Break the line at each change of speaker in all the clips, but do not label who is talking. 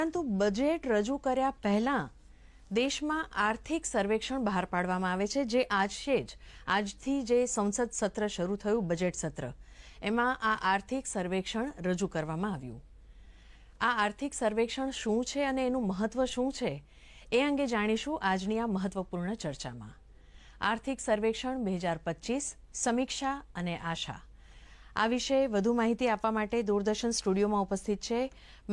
પરંતુ બજેટ રજૂ કર્યા પહેલા દેશમાં આર્થિક સર્વેક્ષણ બહાર પાડવામાં આવે છે, જે આજથી જે સંસદ સત્ર શરૂ થયું, બજેટ સત્ર, એમાં આ આર્થિક સર્વેક્ષણ રજૂ કરવામાં આવ્યું. આ આર્થિક સર્વેક્ષણ શું છે અને એનું મહત્વ શું છે એ અંગે જાણીશું આજની આ મહત્વપૂર્ણ ચર્ચામાં. આર્થિક સર્વેક્ષણ 2025 સમીક્ષા અને આશા. આ વિશે વધુ માહિતી આપવા માટે દૂરદર્શન સ્ટુડિયોમાં ઉપસ્થિત છે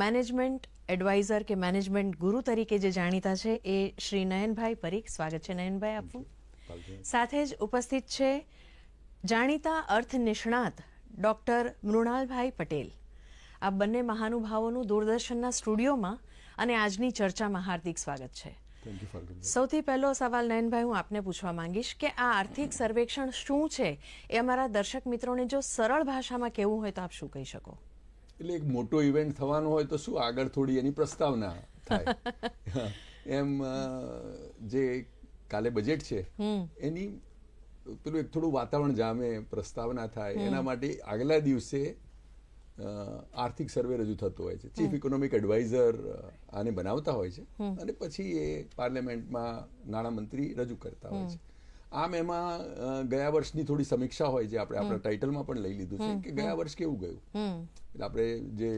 મેનેજમેન્ટ એડવાઇઝર કે મેનેજમેન્ટ ગુરુ તરીકે જે જાણીતા છે એ શ્રી નયનભાઈ પરીખ. સ્વાગત છે નયનભાઈ આપનું. સાથે જ ઉપસ્થિત છે જાણીતા અર્થ નિષ્ણાત ડોક્ટર મૃણાલભાઈ પટેલ. આ બંને મહાનુભાવોનું દૂરદર્શનના સ્ટુડિયોમાં અને આજની ચર્ચામાં હાર્દિક સ્વાગત છે. સૌથી પહેલો સવાલ નયનભાઈ હું આપને પૂછવા માંગીશ કે આ આર્થિક સર્વેક્ષણ શું છે એ અમારા દર્શક મિત્રોને જો સરળ ભાષામાં કહેવું હોય તો આપ શું કહી શકો?
એટલે એક મોટો ઇવેન્ટ થવાનો હોય તો શું આગળ થોડી એની પ્રસ્તાવના થાય. એમ જે કાલે બજેટ છે એની પેલું એક થોડું વાતાવરણ જામે, પ્રસ્તાવના થાય, એના માટે આગલા દિવસે આર્થિક સર્વે રજૂ થતો હોય છે. ચીફ ઇકોનોમિક એડવાઇઝર આને બનાવતા હોય છે અને પછી એ પાર્લામેન્ટમાં નાણામંત્રી રજૂ કરતા હોય છે. આમ એમાં ગયા વર્ષની થોડી સમીક્ષા હોય છે. આપણે આપણા ટાઇટલમાં પણ લઈ લીધું છે કે ગયા વર્ષ કેવું ગયું. એટલે આપણે જે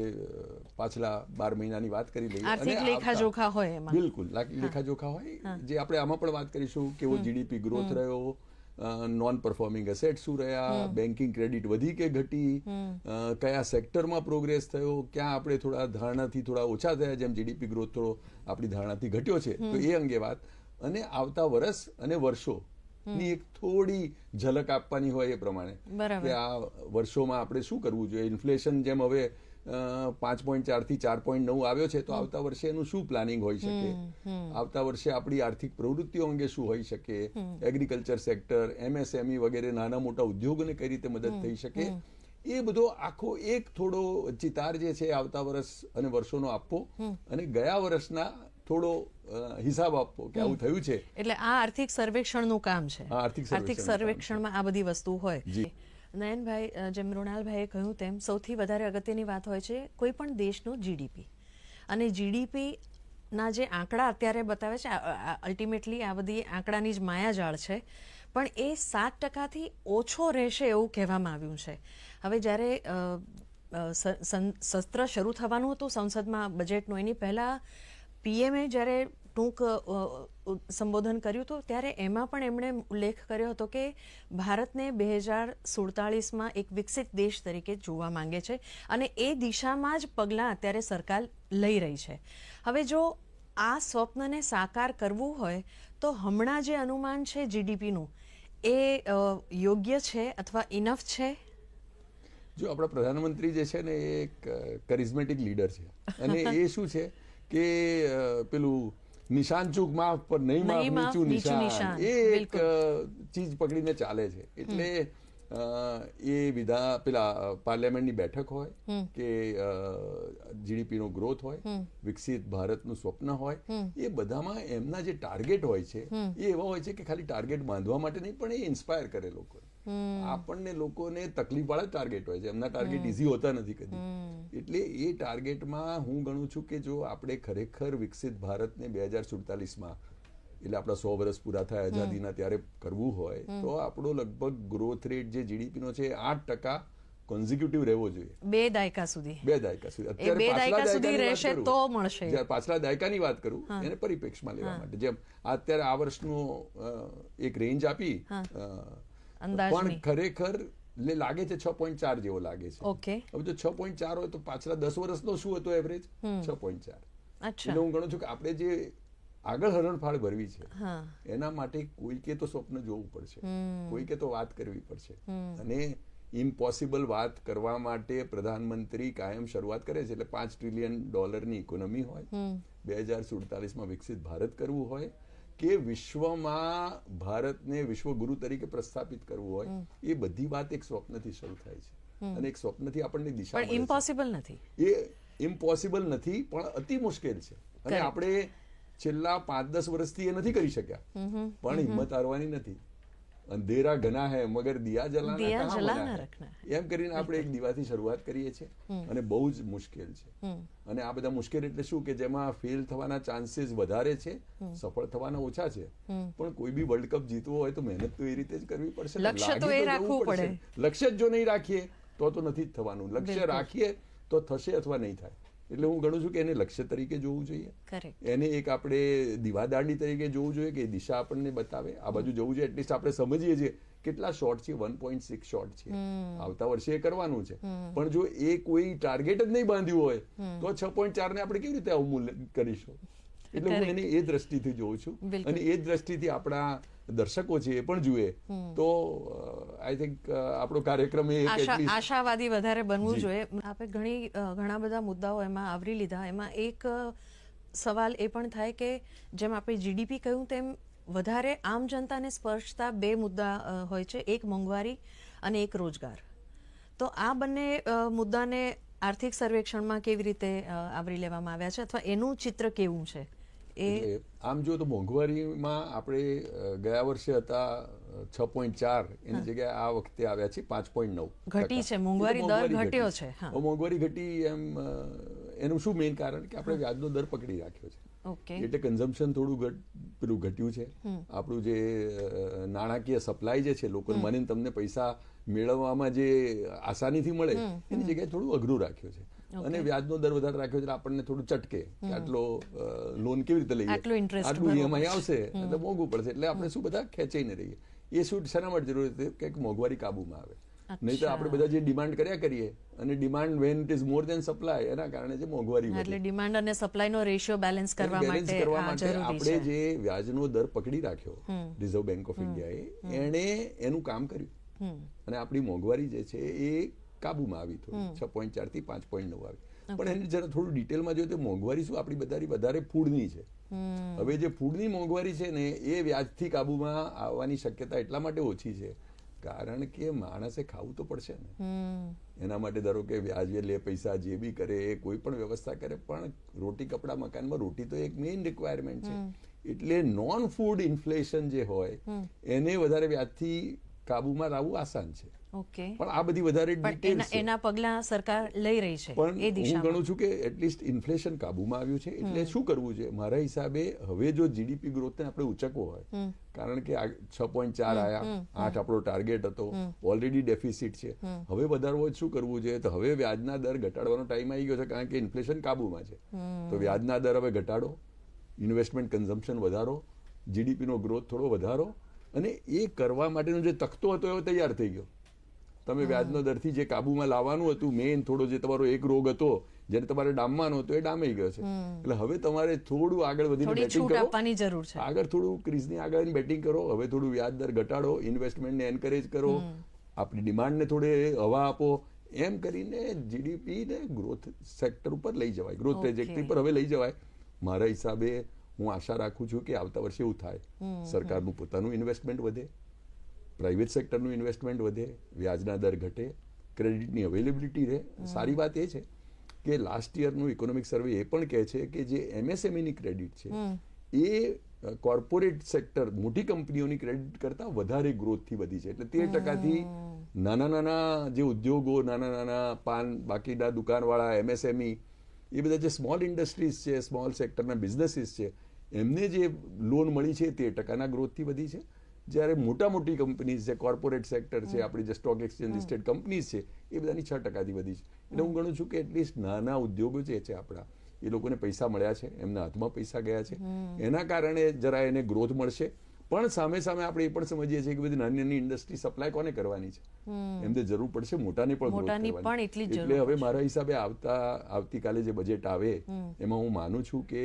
પાછલા 12 મહિનાની વાત કરી લઈએ,
આર્થિક લેખાજોખા હોય એમાં.
બિલકુલ લેખાજોખા હોય, જે આપણે આમાં પણ વાત કરીશું. કેવો જીડીપી ગ્રોથ રહ્યો, નોન પરફોર્મિંગ એસેટ શું રહ્યા, બેન્કિંગ ક્રેડિટ વધી કે ઘટી, કયા સેક્ટરમાં પ્રોગ્રેસ થયો, ક્યાં આપણે થોડા ધારણાથી થોડા ઓછા થયા, જેમ જીડીપી ગ્રોથ થોડો આપણી ધારણાથી ઘટ્યો છે, તો એ અંગે વાત. અને આવતા વર્ષ અને વર્ષો ની એક થોડી ઝલક આપવાની હોય એ પ્રમાણે કે આ વર્ષોમાં આપણે શું કરવું જોઈએ. ઇન્ફ્લેશન જેમ હવે 5.4 થી 4.9 આવ્યો છે, તો આવતા વર્ષે એનું શું પ્લાનિંગ હોઈ શકે, આવતા વર્ષે આપણી આર્થિક પ્રવૃત્તિઓ અંગે શું હોઈ શકે, એગ્રીકલ્ચર સેક્ટર, એમએસએમઈ વગેરે નાના મોટા ઉદ્યોગોને કઈ રીતે મદદ થઈ શકે, એ બધો આખો એક થોડો ચિતાર જે છે આવતા વર્ષ અને વર્ષોનો આપવો અને ગયા વર્ષના થોડો હિસાબ આપવો કે આવું થયું છે.
એટલે આ આર્થિક સર્વેક્ષણનું કામ છે. આર્થિક સર્વેક્ષણમાં આ બધી વસ્તુ હોય. નયનભાઈ, જેમ મૃણાલભાઈએ કહ્યું તેમ સૌથી વધારે અગત્યની વાત હોય છે કોઈ પણ દેશનું જીડીપી. અને જીડીપી ના જે આંકડા અત્યારે બતાવે છે, અલ્ટિમેટલી આ બધી આંકડાની જ માયાજાળ છે, પણ એ 7%થી ઓછો રહેશે એવું કહેવામાં આવ્યું છે. હવે જ્યારે સત્ર શરૂ થવાનું હતું સંસદમાં બજેટનું, એની પહેલા પીએમએ જ્યારે ટૂંક સંબોધન કર્યું હતું ત્યારે એમાં પણ એમણે ઉલ્લેખ કર્યો હતો કે ભારતને 2047માં એક વિકસિત દેશ તરીકે જોવા માંગે છે અને એ દિશામાં જ પગલાં અત્યારે સરકાર લઈ રહી છે. હવે જો આ સ્વપ્નને સાકાર કરવું હોય તો હમણાં જે અનુમાન છે જીડીપીનું એ યોગ્ય છે અથવા ઇનફ છે?
જો આપણા પ્રધાનમંત્રી જે છે ને એ એક કરિઝમેટિક લીડર છે અને એ શું છે કે પેલું નિશાન ચૂક માફ પર નહીં માફ નીચું નિશાન, એ એક ચીજ પકડીને ચાલે છે. એટલે એ પેલા પાર્લામેન્ટની બેઠક હોય કે જીડીપી નો ગ્રોથ હોય, વિકસિત ભારતનું સ્વપ્ન હોય, એ બધામાં એમના જે ટાર્ગેટ હોય છે એ એવા હોય છે કે ખાલી ટાર્ગેટ બાંધવા માટે નહીં, પણ એ ઇન્સ્પાયર કરે લોકો. આપણને લોકોને તકલીફ વાળા ટાર્ગેટ હોય છે, એમના ટાર્ગેટ ઇઝી હોતા નથી કદી. એટલે એ ટાર્ગેટમાં હું ગણું છું કે જો આપણે ખરેખર વિકસિત ભારતને 2047માં, એટલે આપણા 100 વર્ષ પૂરા થાય આઝાદીના ત્યારે કરવું હોય તો આપણો લગભગ ગ્રોથ રેટ જે જીડીપી નો છે 8% કોન્ઝિક્યુટિવ રહેવો જોઈએ. 2 દાયકા સુધી. અત્યારે પાછલા દાયકાની વાત કરું એને પરિપ્રેક્ષમાં લેવા માટે, જેમ અત્યારે આ વર્ષનું એક રેન્જ આપી, પણ ખરેખર લાગે છે 6.4 જેવો લાગે છે. હવે જો 6.4 હોય તો પાછલા 10 વર્ષનો શું હતો એવરેજ? 6.4. એટલે હું ગણું છું કે આપણે જે આગળ હરણફાળ ભરવી છે એના માટે કોઈકે તો સ્વપ્ન જોવું પડશે, કોઈકે તો વાત કરવી પડશે. અને ઇમ્પોસિબલ વાત કરવા માટે પ્રધાનમંત્રી કાયમ શરૂઆત કરે છે. એટલે $5 ટ્રિલિયન ઇકોનોમી હોય, 2047માં વિકસિત ભારત કરવું હોય કે વિશ્વમાં ભારતને વિશ્વગુરુ તરીકે પ્રસ્થાપિત કરવું હોય, એ બધી વાત એક સ્વપ્નથી શરૂ થાય છે અને એક સ્વપ્નથી આપણને દિશા.
પણ ઇમ્પોસિબલ નથી.
એ ઇમ્પોસિબલ નથી પણ અતિ મુશ્કેલ છે. અને આપણે છેલ્લા 5-10 વર્ષથી એ નથી કરી શક્યા, પણ હિંમત હારવાની નથી. અંધેરા ઘના હે મગર દિયા
દિયા
જલાના
જલાના
કહાં મના
રખના
હે. એમ કરીને આપણે એક દીવાથી શરૂઆત કરીએ છીએ અને બહુ જ મુશ્કેલ છે. અને આ બધા મુશ્કેલ એટલે શું કે જેમાં ફેલ થવાના ચાન્સીસ વધારે છે, સફળ થવાના ઓછા છે. પણ કોઈ બી વર્લ્ડ કપ જીતવો હોય તો મહેનત તો એ રીતે જ કરવી પડશે ને.
લક્ષ્ય તો
લાગી
એ રાખવું
જવું પડશે. લક્ષ્ય જ જો નહીં રાખીએ તો નથી જ થવાનું. લક્ષ્ય રાખીએ તો થશે અથવા નહીં થાય. એટલે હું ગણું છું કે એને લક્ષ્ય તરીકે જોવું જોઈએ.
Correct.
એને એક આપણે દીવાદાંડી તરીકે જોવું જોઈએ કે દિશા આપણને બતાવે. આ બાજુ જવું જોઈએ. એટલીસ્ટ આપણે સમજીએ છીએ કેટલા શોર્ટ છે, 1.6 શોર્ટ છે. આવતા વર્ષે એ કરવાનું છે. પણ જો એ કોઈ ટાર્ગેટ જ નહીં બાંધ્યું હોય તો 6.4 ને આપણે કેવી રીતે અવમૂલ્યન કરીશું? એટલે હું એને એ દ્રષ્ટિથી જોઉં છું. અને એ દ્રષ્ટિથી આપણા દર્શકો છે એ પણ જુએ તો આઈ થિંક આપણો કાર્યક્રમ
આશાવાદી વધારે બનવું જોઈએ. આપણે ઘણા બધા મુદ્દાઓ એમાં આવરી લીધા. એમાં એક સવાલ એ પણ થાય કે જેમ આપણે જીડીપી કહ્યું તેમ વધારે આમ જનતાને સ્પર્શતા બે મુદ્દા હોય છે, એક મોંઘવારી અને એક રોજગાર. તો આ બંને મુદ્દાને આર્થિક સર્વેક્ષણમાં કેવી રીતે આવરી લેવામાં આવ્યા છે અથવા એનું ચિત્ર કેવું છે?
આમ જો તો મોંઘવારીમાં આપણે ગયા વર્ષે હતા 6.4, એની જગ્યાએ આ વખતે આવ્યા છે 5.9.
ઘટી છે, મોંઘવારી દર ઘટ્યો છે.
મોંઘવારી ઘટી એમ એનું શું મેઇન કારણ કે આપણે વ્યાજનો દર પકડી રાખ્યો છે. એટલે કન્ઝમ્પશન થોડું પેલું ઘટ્યું છે. આપણું જે નાણાકીય સપ્લાય જે છે, લોકોને મને તમને પૈસા મેળવવામાં જે આસાનીથી મળે એની જગ્યાએ થોડું અઘરું રાખ્યું છે. અને વ્યાજનો દર વધારે રાખ્યો છે. આપણને થોડું ચટકે કે આટલો લોન કેવી રીતે લઈએ, આટલું ઈએમઆઈ આવશે એટલે મોંઘું પડશે. એટલે આપણે શું બધા ખેંચાઈને રહીએ. એ શું શેના માટે જરૂર હતી કે મોંઘવારી કાબુમાં આવે. નહીં તો આપણે બધા જે ડિમાન્ડ કર્યા કરીએ અને demand when it is more than supply, એના કારણે જે મોંઘવારી
એટલે ડિમાન્ડ અને સપ્લાયનો રેશિયો બેલેન્સ કરવા માટે
આપણે જે વ્યાજનો દર પકડી રાખ્યો રિઝર્વ બેંક ઓફ ઇન્ડિયાએ, એણે એનું કામ કર્યું અને આપણી મોંઘવારી જે છે એ કાબુમાં આવી. થોડી 6.4 થી 5.9 આવી. પણ એને જરા થોડું ડિટેલમાં જોઈએ તો મોંઘવારી શું આપણી બધાની વધારે ફૂડની છે. હવે જે ફૂડની મોંઘવારી છે ને એ વ્યાજથી કાબુમાં આવવાની શક્યતા એટલા માટે ઓછી છે કારણ કે માણસે ખાવું તો પડશે ને. એના માટે ધારો કે વ્યાજે લે પૈસા, જે બી કરે એ કોઈ પણ વ્યવસ્થા કરે, પણ રોટી કપડા મકાનમાં રોટી તો એક મેઇન રિક્વાયરમેન્ટ છે. એટલે નોન ફૂડ ઇન્ફ્લેશન જે હોય એને વધારે વ્યાજથી કાબુમાં લાવવું આસાન છે. પણ આ બધી વધારે ડિટેલ્સ
એના પગલા સરકાર લઈ રહી છે.
પણ હું ગણું છું કે એટલીસ્ટ ઇન્ફ્લેશન કાબુમાં આવ્યું છે. એટલે શું કરવું છે મારા હિસાબે, હવે જો જીડીપી ગ્રોથને આપણે ઉચકવો હોય, કારણ કે 6.4 આયા, 8 આપણો ટાર્ગેટ હતો, ઓલરેડી ડેફિસિટ છે, હવે વધારવો હોય શું કરવું છે? તો હવે વ્યાજના દર ઘટાડવાનો ટાઈમ આવી ગયો છે કારણ કે ઇન્ફ્લેશન કાબુમાં છે. તો વ્યાજના દર હવે ઘટાડો, ઇન્વેસ્ટમેન્ટ કન્ઝમ્પશન વધારો, જીડીપીનો ગ્રોથ થોડો વધારો, અને એ કરવા માટેનો જે તખતો હતો એ તૈયાર થઈ ગયો. તમે વ્યાજનો દરથી જે કાબુમાં લાવવાનું હતું, મેઇન થોડો જે તમારો એક રોગ હતો જેને તમારે ડામવાનો હતો એ ડામાઈ ગયો છે. એટલે હવે તમારે થોડું આગળ વધીને બેટિંગ કરો, આગળ થોડું ક્રીઝની આગળ બેટિંગ કરો. હવે થોડું વ્યાજ દર ઘટાડો, ઇન્વેસ્ટમેન્ટને એન્કરેજ કરો, આપણી ડિમાન્ડને થોડે હવા આપો. એમ કરીને જીડીપીને ગ્રોથ સેક્ટર ઉપર લઈ જવાય, ગ્રોથ ટ્રેજેક્ટરી પર હવે લઈ જવાય. મારા હિસાબે હું આશા રાખું છું કે આવતા વર્ષે એવું થાય. સરકારનું પોતાનું ઇન્વેસ્ટમેન્ટ વધે, પ્રાઇવેટ સેક્ટરનું ઇન્વેસ્ટમેન્ટ વધે, વ્યાજના દર ઘટે, ક્રેડિટની અવેલેબિલિટી રહે. સારી વાત એ છે કે લાસ્ટ યરનું ઇકોનોમિક સર્વે એ પણ કહે છે કે જે એમએસએમઈની ક્રેડિટ છે એ કોર્પોરેટ સેક્ટર, મોટી કંપનીઓની ક્રેડિટ કરતાં વધારે ગ્રોથથી વધી છે. એટલે 13%થી નાના નાના જે ઉદ્યોગો, નાના નાના પાન બાકીના દુકાનવાળા, એમએસએમઈ, એ બધા જે સ્મોલ ઇન્ડસ્ટ્રીઝ છે, સ્મોલ સેક્ટરના બિઝનેસીસ છે, એમને જે લોન મળી છે 13%ના ગ્રોથથી વધી છે. જ્યારે મોટી કંપનીઝ છે, કોર્પોરેટ સેક્ટર છે, આપણી જે સ્ટોક એક્સચેન્જ લિસ્ટેડ કંપનીઝ છે, એ બધાની 6%થી વધી છે. એટલે હું ગણું છું કે એટલીસ્ટ નાના ઉદ્યોગો જે છે આપણા, એ લોકોને પૈસા મળ્યા છે, એમના હાથમાં પૈસા ગયા છે, એના કારણે જરા એને ગ્રોથ મળશે. પણ સામે સામે આપણે એ પણ સમજીએ છીએ કે બધી નાની નાની ઇન્ડસ્ટ્રી સપ્લાય કોને કરવાની છે? એમને જરૂર પડશે મોટાને પણ ગ્રોથ કરવાની. એટલે હવે મારા હિસાબે આવતીકાલે જે બજેટ આવે એમાં હું માનું છું કે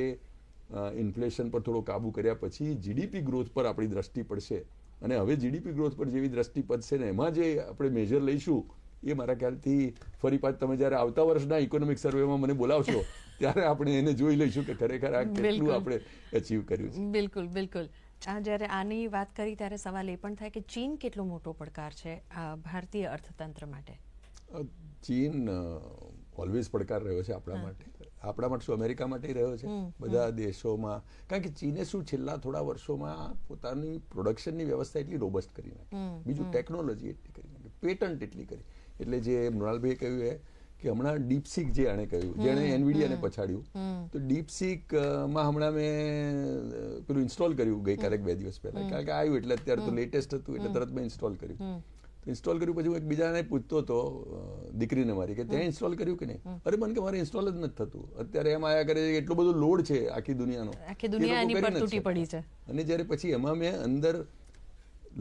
ઇન્ફ્લેશન પર થોડો કાબુ કર્યા પછી જીડીપી ગ્રોથ પર આપણી દ્રષ્ટિ પડશે. અને હવે જીડીપી ગ્રોથ પર જેવી દ્રષ્ટિ પડશે ને એમાં જે આપણે મેજર લઈશું એ મારા ખ્યાલથી ફરી પાછું તમે જ્યારે આવતા વર્ષના ઇકોનોમિક સર્વેમાં મને બોલાવશો ત્યારે આપણે એને જોઈ લઈશું કે ખરેખર આ કેટલું આપણે અચીવ કર્યું છે.
બિલકુલ બિલકુલ. જ્યારે આની વાત કરી ત્યારે સવાલ એ પણ થાય કે ચીન કેટલો મોટો પડકાર છે ભારતીય અર્થતંત્ર માટે?
ચીન ઓલવેઝ પડકાર રહ્યો છે આપણા માટે. આપણા માટે શું અમેરિકા માટે રહ્યો છે, બધા દેશોમાં. કારણ કે ચીને શું છેલ્લા થોડા વર્ષોમાં પોતાની પ્રોડક્શનની વ્યવસ્થા એટલી રોબસ્ટ કરી નાખી, બીજું ટેકનોલોજી એટલી કરી નાખી, પેટન્ટ એટલી કરી. એટલે જે મૃણાલભાઈએ કહ્યું કે હમણાં ડીપસીક જે આણે કહ્યું, જેણે એનવીડિયાને પછાડ્યું, તો ડીપસીકમાં હમણાં મેં પેલું ઇન્સ્ટોલ કર્યું ગઈકાલે 2 દિવસ પહેલા, કારણ કે આવ્યું એટલે અત્યારે તો લેટેસ્ટ હતું એટલે તરત મેં ઇન્સ્ટોલ કર્યું. ઇન્સ્ટોલ કર્યું પછી હું એક બીજાને પૂછતો હતો, દીકરીને મારી, કે ત્યાં ઇન્સ્ટોલ કર્યું કે નહીં? અરે મને કે મારે ઇન્સ્ટોલ જ નથી થતું, અત્યારે એમ આયા કરે છે, એટલો બધો લોડ છે આખી દુનિયાનો,
આખી દુનિયા એની પર તૂટી પડી છે.
અને જ્યારે પછી એમાં મેં અંદર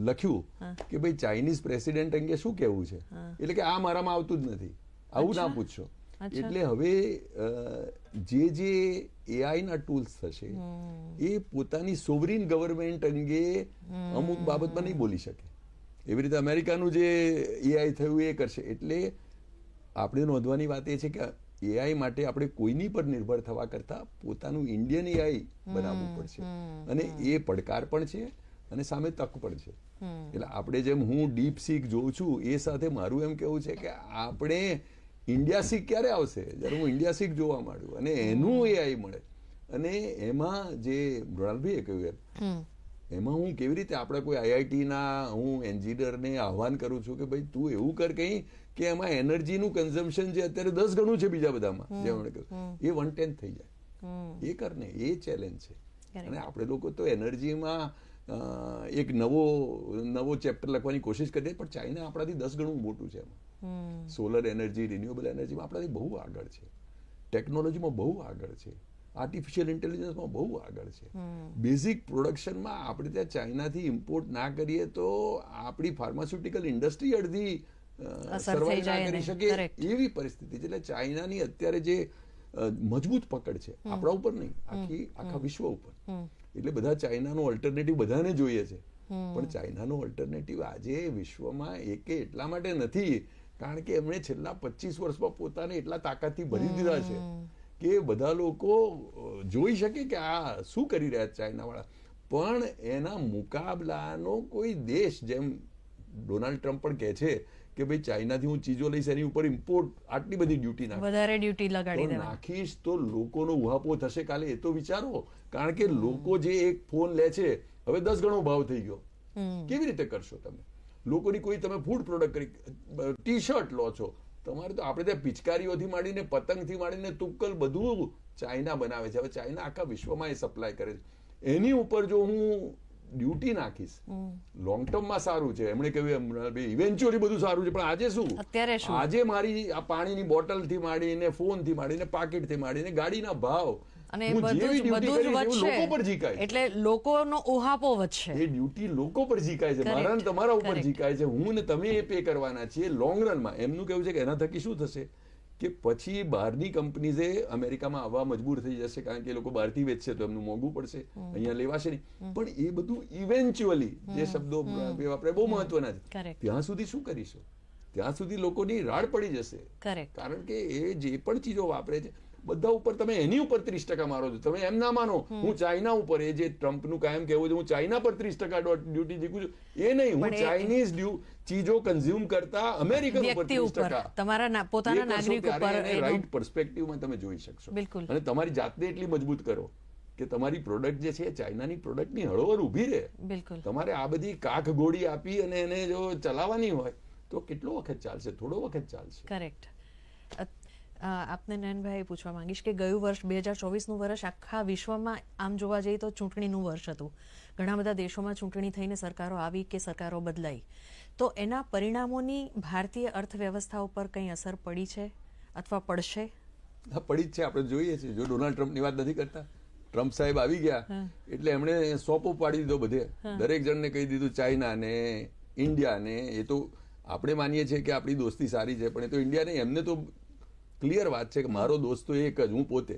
લખ્યું કે ભાઈ ચાઇનીઝ પ્રેસિડેન્ટ અંગે શું કહેવું છે, એટલે કે આ મારામાં આવતું જ નથી, આવું ના પૂછશો. એટલે હવે જે એઆઈ ના ટૂલ્સ થશે એ પોતાની સોવરીન ગવર્મેન્ટ અંગે અમુક બાબતમાં નહીં બોલી શકે. એવી રીતે અમેરિકાનું જે એઆઈ થયું એ કરશે. એટલે આપણે નોંધવાની વાત એ છે કે એઆઈ માટે આપણે કોઈની પર નિર્ભર થવા કરતા પોતાનું ઇન્ડિયન એઆઈ બનાવવું પડશે, અને એ પડકાર પણ છે અને સામે તક પણ છે. એટલે આપણે જેમ હું ડીપ સીક જોઉં છું, એ સાથે મારું એમ કેવું છે કે આપણે ઇન્ડિયા સીક ક્યારે આવશે? જ્યારે હું ઇન્ડિયા સીક જોવા માંડ્યું અને એનું એઆઈ મળે, અને એમાં જે મૃણાલભાઈએ કહ્યું એમાં હું કેવી રીતે આપણે કોઈ આઈઆઈટીના હું એન્જિનિયરને આહ્વાન કરું છું કે ભાઈ તું એવું કર કંઈ કે એમાં એનર્જીનું કન્ઝમ્પશન જે અત્યારે 10 ગણું છે બીજા બધામાં, જેમ એ 1/10 થઈ જાય, એ કર ને, એ ચેલેન્જ છે. અને આપણે લોકો તો એનર્જીમાં એક નવો ચેપ્ટર લખવાની કોશિશ કરીએ, પણ ચાઇના આપણાથી 10 ગણું મોટું છે. એમાં સોલર એનર્જી, રિન્યુએબલ એનર્જીમાં આપણાથી બહુ આગળ છે, ટેકનોલોજીમાં બહુ આગળ છે, આર્ટિફિશિયલ ઇન્ટેલિજન્સમાં બહુ આગળ છે. બેઝિક પ્રોડક્શનમાં આપણે ત્યાં ચાઇનાથી ઇમ્પોર્ટ ના કરીએ તો આપણી ફાર્માસ્યુટિકલ ઇન્ડસ્ટ્રી અડધી સર્વાઈવ ના કરી શકે એવી પરિસ્થિતિ છે. એટલે ચાઇનાની અત્યારે જે મજબૂત પકડ છે આપણા ઉપર નહીં, આખા વિશ્વ ઉપર. એટલે બધા ચાઇનાનો ઓલ્ટરનેટિવ બધાને જોઈએ છે, પણ ચાઇનાનો ઓલ્ટરનેટિવ આજે વિશ્વમાં એકે એટલા માટે નથી કારણ કે એમણે છેલ્લા 25 વર્ષમાં પોતાને એટલા તાકાતથી ભરી દીધા છે કે બધા લોકો જોઈ શકે કે આ શું કરી રહ્યા છે ચાઇના વાળા. પણ એના મુકાબલાનો કોઈ દેશ, જેમ ડોનાલ્ડ ટ્રમ્પ પણ કહે છે કે ભાઈ ચાઇનાથી હું ચીજો લઈશ એની ઉપર ઇમ્પોર્ટ આટલી બધી ડ્યુટી
વધારે ડ્યુટી લગાડી
નાખીશ તો લોકોનો ઉહાપો થશે કાલે, એ તો વિચારો. કારણ કે લોકો જે એક ફોન લે છે હવે 10 ગણો ભાવ થઈ ગયો, કેવી રીતે કરશો તમે? લોકોની કોઈ તમે ફૂડ પ્રોડક્ટ કરી, ટી શર્ટ લો છો, તમારે તો આપણે ત્યાં પિચકારીઓથી માંડીને પતંગથી માંડીને તુક્કલ બધું ચાઇના બનાવે છે. હવે ચાઇના આખા વિશ્વમાં એ સપ્લાય કરે છે. એની ઉપર જો હું ડ્યુટી નાખીશ, લોંગ ટર્મમાં સારું છે, એમણે કહ્યું ઇવેન્ચ્યુઅલી બધું સારું છે, પણ આજે શું? આજે મારી આ પાણીની બોટલથી માંડીને ફોનથી માંડીને પાકીટથી માંડીને ગાડીના ભાવ
અને બધું જ
લોકો પર જીકાય,
એટલે લોકોનો ઉહાપો વધશે.
એ ડ્યુટી લોકો પર જીકાય છે, મારા ને તમારા ઉપર જીકાય છે, હું ને તમે એ પે કરવાના છીએ લોંગ રનમાં. એમનું કેવું છે કે એના થકી શું થશે કે પછી બહારની કંપનીઝે અમેરિકામાં આવવા મજબૂર થઈ જશે, કારણ કે એ લોકો બહારથી વેચશે તો એમનું મોંઘું પડશે, અહીંયા લેવાશે નહીં. પણ એ બધું ઇવેન્ચ્યુઅલી, જે શબ્દો આપણે બહુ મહત્વના છે, ત્યાં સુધી શું કરીશું? ત્યાં સુધી લોકોની રાડ પડી જશે. કારણ કે એ જે પણ ચીજો વાપરે છે બધા ઉપર તમે એની ઉપર 30% મારો છો. તમે એમ ના માનો હું ચાઇના ઉપર, એ જે ટ્રમ્પનું કાયમ કહેવું છે હું ચાઇના પર 30% ડ્યુટી જીકું છું, એ નહીં. હું ચાઇનીઝ ચીજો કન્ઝ્યુમ કરતા અમેરિકન ઉપર 30%,
તમારા પોતાના નાગરિક ઉપર
રાઈટ પર્સપેક્ટિવમાં તમે જોઈ શકશો. અને તમારી જાતને એટલી મજબૂત કરો કે તમારી પ્રોડક્ટ જે છે ચાઇનાની પ્રોડક્ટની હળોહળ ઊભી રહે. તમારે આ બધી કાખ ગોળી આપી અને એને જો ચલાવવાની હોય તો કેટલો વખત ચાલશે? થોડો વખત ચાલશે.
કરેક્ટ. આપને નયનભાઈ પૂછવા માંગીશ કે ગયું વર્ષ 2024નું વર્ષ આખા વિશ્વમાં આમ જોવા જઈએ તો ચૂંટણીનું વર્ષ હતું. ઘણા બધા દેશોમાં ચૂંટણી થઈને સરકારો આવી કે સરકારો બદલાઈ, તો એના પરિણામોની ભારતીય અર્થવ્યવસ્થા ઉપર કંઈ અસર પડી છે અથવા પડશે?
હા, પડી જ છે. આપણે જોઈએ છીએ. જો ડોનાલ્ડ ટ્રમ્પની વાત નથી કરતા, ટ્રમ્પ સાહેબ આવી ગયા એટલે એમણે સોપો પાડી દીધો બધે, દરેક જણને કહી દીધું ચાઇના ને ઇન્ડિયા ને. એ તો આપણે માનીએ છીએ કે આપણી દોસ્તી સારી છે, પણ એ તો ઇન્ડિયા નહીં. એમને તો ક્લિયર વાત છે કે મારો દોસ્ત તો એક જ, હું પોતે,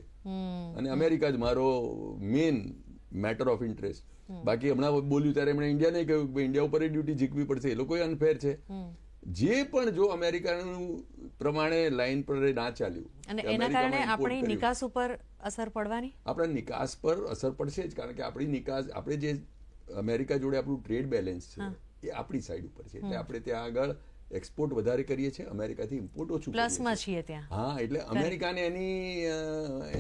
અને અમેરિકા જ મારો મેઇન મેટર ઓફ ઇન્ટરેસ્ટ. બાકી હમણાં બોલ્યું ત્યારે એમણે ઇન્ડિયાને કહ્યું કે ઇન્ડિયા ઉપર ડ્યુટી જીકવી પડશે, એ લોકો અનફેર છે. જે પણ જો અમેરિકાનું પ્રમાણે લાઈન પર ના ચાલ્યું
અને એના કારણે આપણી નિકાસ ઉપર અસર પડવાની,
આપણા નિકાસ પર અસર પડશે જ. કારણ કે આપણી નિકાસ, આપણે જે અમેરિકા જોડે આપણું ટ્રેડ બેલેન્સ છે એ આપણી સાઈડ ઉપર છે, એટલે આપણે ત્યાં આગળ એક્સપોર્ટ વધારે કરીએ છીએ, અમેરિકાથી ઇમ્પોર્ટ ઓછું કરીએ
પ્લસમાં છીએ ત્યાં.
હા, એટલે અમેરિકાને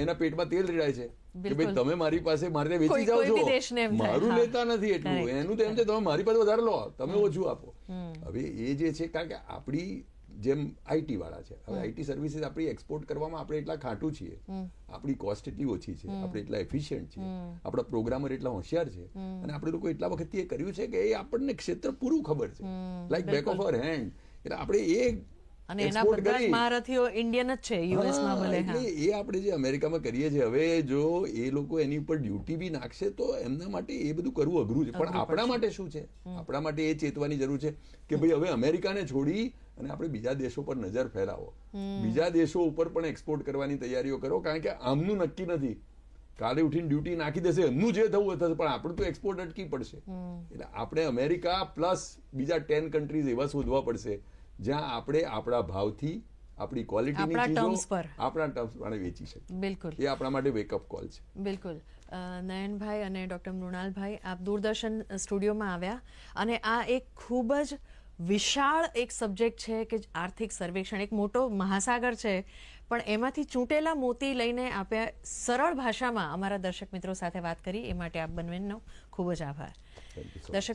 એના પેટમાં તેલ રેડાય છે કે ભાઈ તમે મારી પાસે મારે ત્યાં વેચી જાઓ
કોઈ બી દેશને એમ
છો,
થાય.
મારું
હા.
લેતા નથી એટલું,
Correct.
એનું તો એમ છે તમે મારી પાસે વધારે લો, તમે ઓછું આપો. હવે એ જે છે, કારણ કે આપણી જેમ આઈટી વાળા છે, હવે આઈટી સર્વિસીસ આપણી એક્સપોર્ટ કરવામાં આપણે એટલા ખાટું છીએ, આપણી કોસ્ટ એટલી ઓછી છે, આપણે એટલા એફિશિયન્ટ છીએ, આપણા પ્રોગ્રામર એટલા હોશિયાર છે, અને આપણે લોકો એટલા વખતથી એ કર્યું છે કે એ આપણને ક્ષેત્ર પૂરું ખબર છે, like back of our hand. એટલે આપણે એ
અને એના
export
બધા જ
કરી.
મહારથીઓ ઇન્ડિયન જ છે યુએસમાં ભલે.
એટલે એ આપણે જે અમેરિકામાં કરીએ છીએ, હવે જો એ લોકો એની ઉપર ડ્યુટી બી નાખશે તો એમના માટે એ બધું કરવું અઘરું છે. પણ આપણા માટે શું છે, આપણા માટે એ ચેતવાની જરૂર છે કે ભાઈ હવે અમેરિકાને છોડી અને આપણે બીજા દેશો પર નજર ફેરાવો, બીજા દેશો ઉપર પણ એક્સપોર્ટ કરવાની તૈયારીઓ કરો, કારણ કે આમનું નક્કી નથી, કાલે ઉઠીને ડ્યુટી નાખી દેશે, એમનું જે થવું થશે, પણ આપણું તો એક્સપોર્ટ અટકી પડશે. એટલે આપણે અમેરિકા પ્લસ બીજા 10 કન્ટ્રીઝ એવા શોધવા પડશે જ્યાં આપણે આપણા ભાવથી આપણી ક્વોલિટીની
આપણા
ચીજો
terms પર.
આપણા ટર્મ્સ પર વેચી શકીએ.
બિલકુલ
એ આપણા માટે વેકઅપ કોલ છે.
બિલકુલ. નયનભાઈ અને ડૉક્ટર મૃણાલભાઈ, આપ દૂરદર્શન સ્ટુડિયોમાં આવ્યા અને આ એક ખૂબ જ વિશાળ એક સબ્જેક્ટ છે કે આર્થિક સર્વેક્ષણ એક મોટો મહાસાગર છે, પણ એમાંથી ચૂંટેલા મોતી લઈને આપે સરળ ભાષામાં અમારા દર્શક મિત્રો સાથે વાત કરી, એ માટે આપ બંનેનો ખૂબ જ આભાર.
Thank you so much.
દર્શક